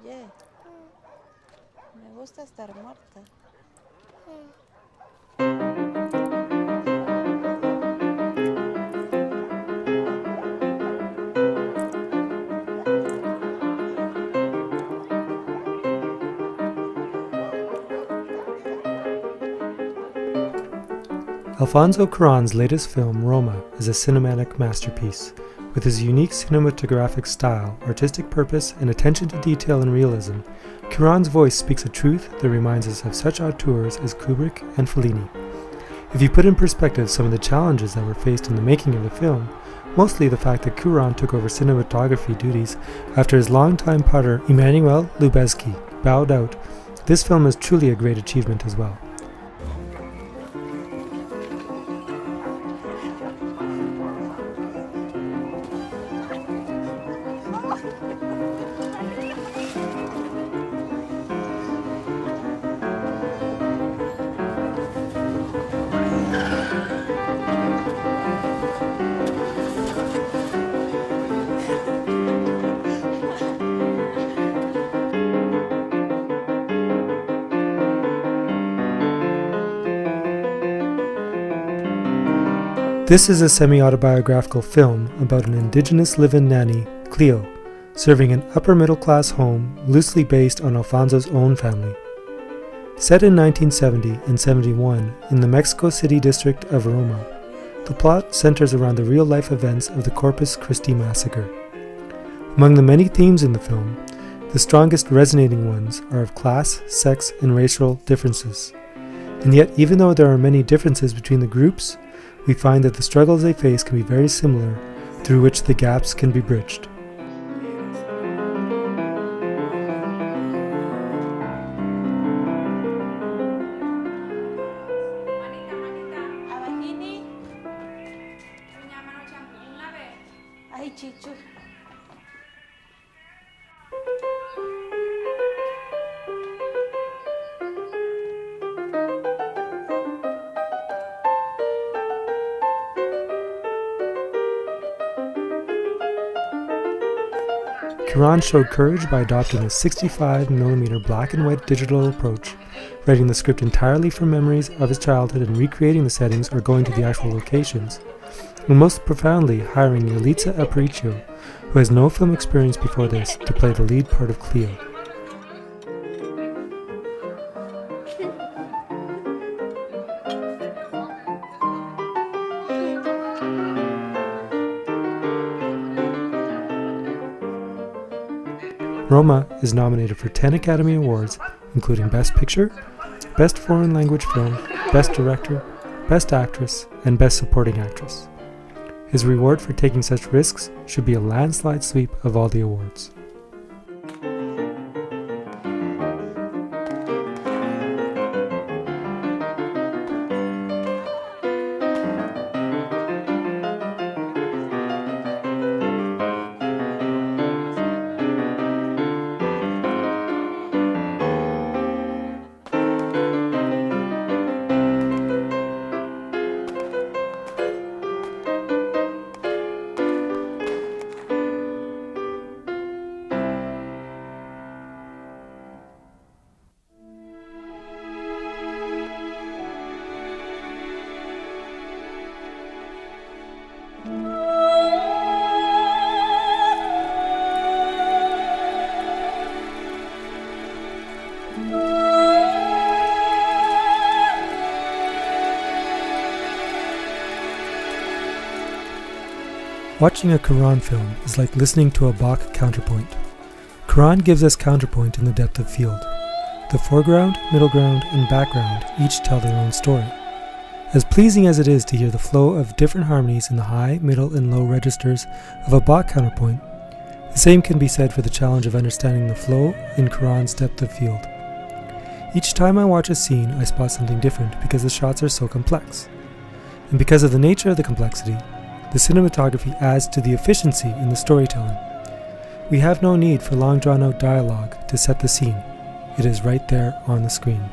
Oye, me gusta estar muerta. Alfonso Cuaron's latest film, Roma, is a cinematic masterpiece. With his unique cinematographic style, artistic purpose, and attention to detail and realism, Cuaron's voice speaks a truth that reminds us of such auteurs as Kubrick and Fellini. If you put in perspective some of the challenges that were faced in the making of the film, mostly the fact that Cuaron took over cinematography duties after his longtime partner Emanuel Lubezki bowed out, this film is truly a great achievement as well. This is a semi-autobiographical film about an indigenous live-in nanny, Cleo, serving an upper-middle-class home loosely based on Alfonso's own family. Set in 1970 and 71 in the Mexico City district of Roma, the plot centers around the real-life events of the Corpus Christi massacre. Among the many themes in the film, the strongest resonating ones are of class, sex, and racial differences. And yet, even though there are many differences between the groups, we find that the struggles they face can be very similar, through which the gaps can be bridged. Ay, Chicho. Cuaron showed courage by adopting a 65mm black and white digital approach, writing the script entirely from memories of his childhood and recreating the settings or going to the actual locations, and most profoundly hiring Yalitza Aparicio, who has no film experience before this, to play the lead part of Cleo. Roma is nominated for 10 Academy Awards, including Best Picture, Best Foreign Language Film, Best Director, Best Actress, and Best Supporting Actress. His reward for taking such risks should be a landslide sweep of all the awards. Watching a Cuaron film is like listening to a Bach counterpoint. Cuaron gives us counterpoint in the depth of field. The foreground, middle ground, and background each tell their own story. As pleasing as it is to hear the flow of different harmonies in the high, middle, and low registers of a Bach counterpoint, the same can be said for the challenge of understanding the flow in Cuaron's depth of field. Each time I watch a scene, I spot something different because the shots are so complex. And because of the nature of the complexity, the cinematography adds to the efficiency in the storytelling. We have no need for long drawn-out dialogue to set the scene. It is right there on the screen.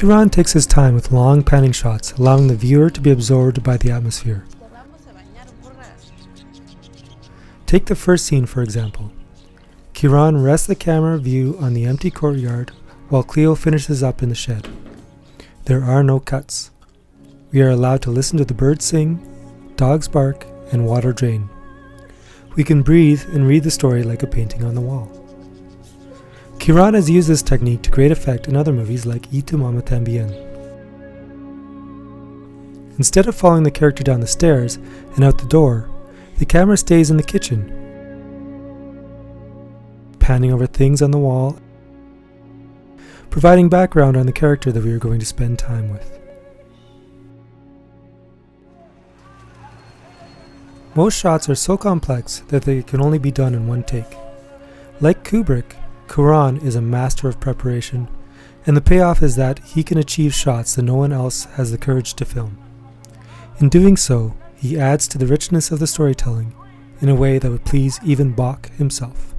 Cuarón takes his time with long panning shots, allowing the viewer to be absorbed by the atmosphere. Take the first scene, for example. Cuarón rests the camera view on the empty courtyard while Cleo finishes up in the shed. There are no cuts. We are allowed to listen to the birds sing, dogs bark, and water drain. We can breathe and read the story like a painting on the wall. Cuarón has used this technique to great effect in other movies like Y tu mamá también. Instead of following the character down the stairs and out the door, the camera stays in the kitchen, panning over things on the wall, providing background on the character that we are going to spend time with. Most shots are so complex that they can only be done in one take. Like Kubrick, Cuarón is a master of preparation, and the payoff is that he can achieve shots that no one else has the courage to film. In doing so, he adds to the richness of the storytelling in a way that would please even Bach himself.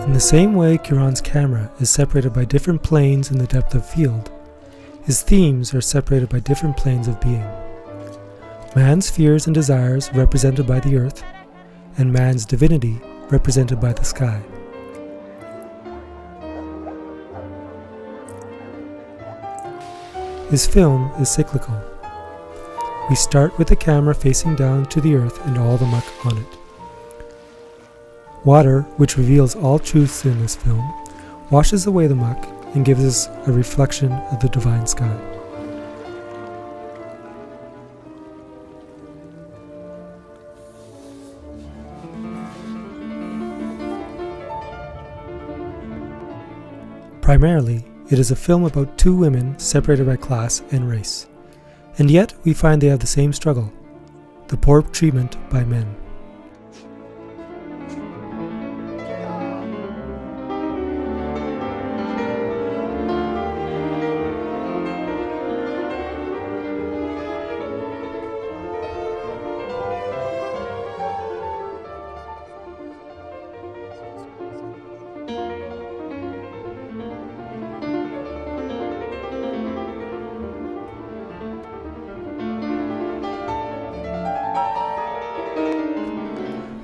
In the same way Cuarón's camera is separated by different planes in the depth of field, his themes are separated by different planes of being. Man's fears and desires represented by the earth, and man's divinity represented by the sky. His film is cyclical. We start with the camera facing down to the earth and all the muck on it. Water, which reveals all truths in this film, washes away the muck and gives us a reflection of the divine sky. Primarily, it is a film about two women separated by class and race, and yet we find they have the same struggle, the poor treatment by men.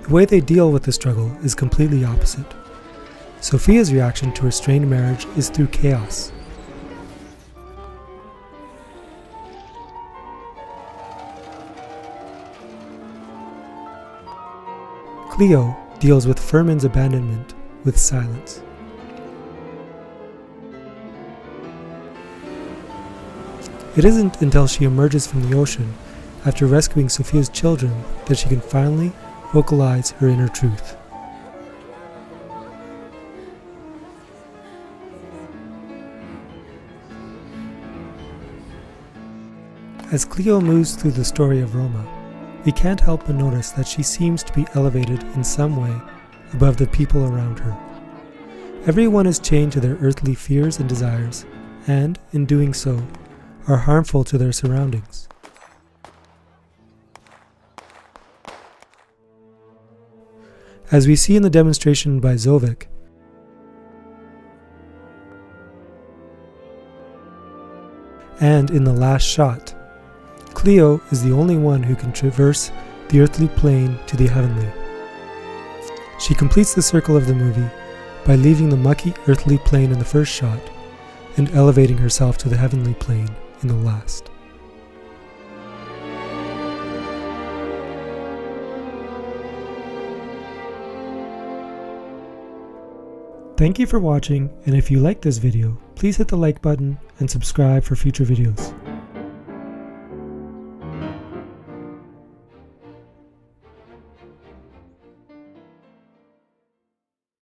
The way they deal with the struggle is completely opposite. Sophia's reaction to her strained marriage is through chaos. Cleo deals with Firmin's abandonment with silence. It isn't until she emerges from the ocean after rescuing Sophia's children that she can finally vocalize her inner truth. As Cleo moves through the story of Roma, we can't help but notice that she seems to be elevated in some way above the people around her. Everyone is chained to their earthly fears and desires, and, in doing so, are harmful to their surroundings. As we see in the demonstration by Zovek, and in the last shot, Cleo is the only one who can traverse the earthly plane to the heavenly. She completes the circle of the movie by leaving the mucky earthly plane in the first shot and elevating herself to the heavenly plane in the last. Thank you for watching, and if you liked this video, please hit the like button and subscribe for future videos.